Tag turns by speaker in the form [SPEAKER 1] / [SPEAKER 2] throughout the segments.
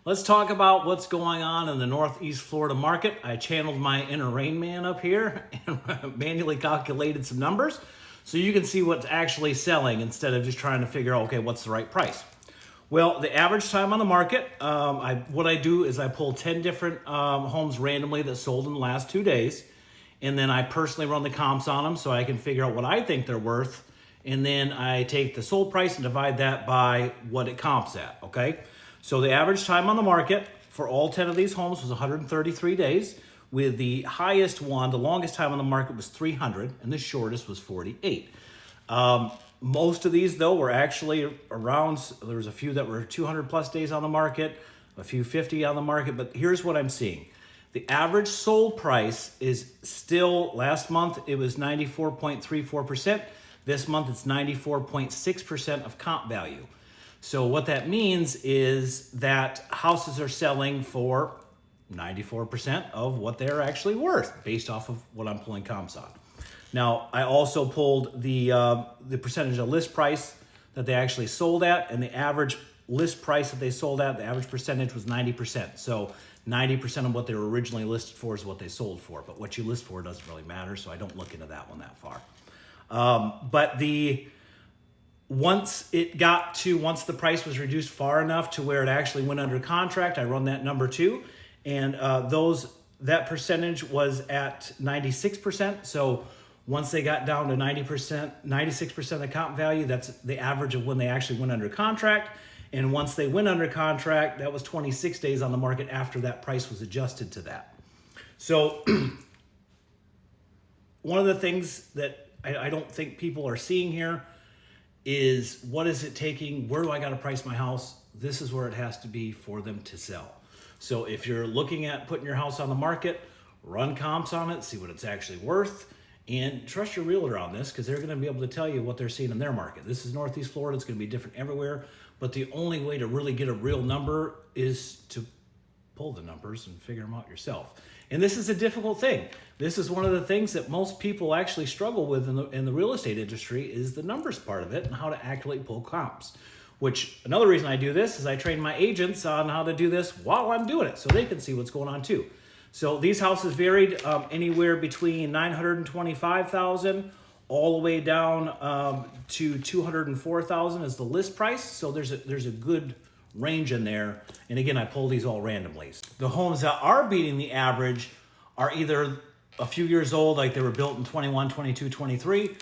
[SPEAKER 1] Let's talk about what's going on in the Northeast Florida market. I channeled my inner Rain Man up here and manually calculated some numbers so you can see what's actually selling instead of just trying to figure out, okay, what's the right price. Well, the average time on the market, what I do is I pull 10 different homes randomly that sold in the last 2 days, and then I personally run the comps on them so I can figure out what I think they're worth, and then I take the sold price and divide that by what it comps at, okay? So the average time on the market for all 10 of these homes was 133 days, with the highest one, the longest time on the market was 300, and the shortest was 48. Most of these, though, were actually around, there was a few that were 200 plus days on the market, a few 50 on the market, but here's what I'm seeing. The average sold price is still, last month, it was 94.34%. This month, it's 94.6% of comp value. So what that means is that houses are selling for 94% of what they're actually worth based off of what I'm pulling comps on. Now, I also pulled the percentage of list price that they actually sold at, and the average list price that they sold at, the average percentage was 90%. So 90% of what they were originally listed for is what they sold for. But what you list for doesn't really matter, so I don't look into that one that far. Once the price was reduced far enough to where it actually went under contract, I run that number too, and that percentage was at 96%. So once they got down to 90%, 96% of the comp value, that's the average of when they actually went under contract. And once they went under contract, that was 26 days on the market after that price was adjusted to that. So one of the things that I don't think people are seeing here is, what is it taking? Where do I got to price my house? This is where it has to be for them to sell. So if you're looking at putting your house on the market, run comps on it, see what it's actually worth, and trust your realtor on this, because they're going to be able to tell you what they're seeing in their market. This is Northeast Florida. It's going to be different everywhere, but the only way to really get a real number is to pull the numbers and figure them out yourself. And this is a difficult thing. This is one of the things that most people actually struggle with in the real estate industry, is the numbers part of it and how to accurately pull comps. Which, another reason I do this is I train my agents on how to do this while I'm doing it so they can see what's going on too. So these houses varied anywhere between $925,000 all the way down to $204,000 is the list price. So there's a good range in there. And again, I pull these all randomly. The homes that are beating the average are either a few years old, like they were built in 21, 22, 23,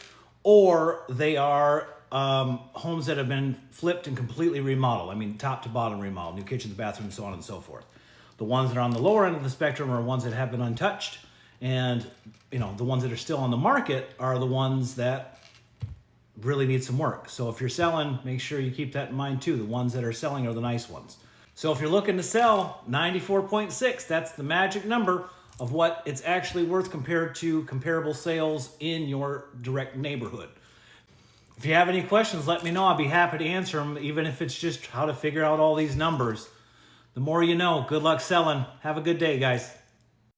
[SPEAKER 1] or they are homes that have been flipped and completely remodeled. I mean, top to bottom remodeled, new kitchens, bathrooms, so on and so forth. The ones that are on the lower end of the spectrum are ones that have been untouched. And, the ones that are still on the market are the ones that really need some work. So if you're selling, make sure you keep that in mind too. The ones that are selling are the nice ones. So if you're looking to sell, 94.6, that's the magic number of what it's actually worth compared to comparable sales in your direct neighborhood. If you have any questions, let me know. I'll be happy to answer them, even if it's just how to figure out all these numbers. The more you know. Good luck selling. Have a good day, guys.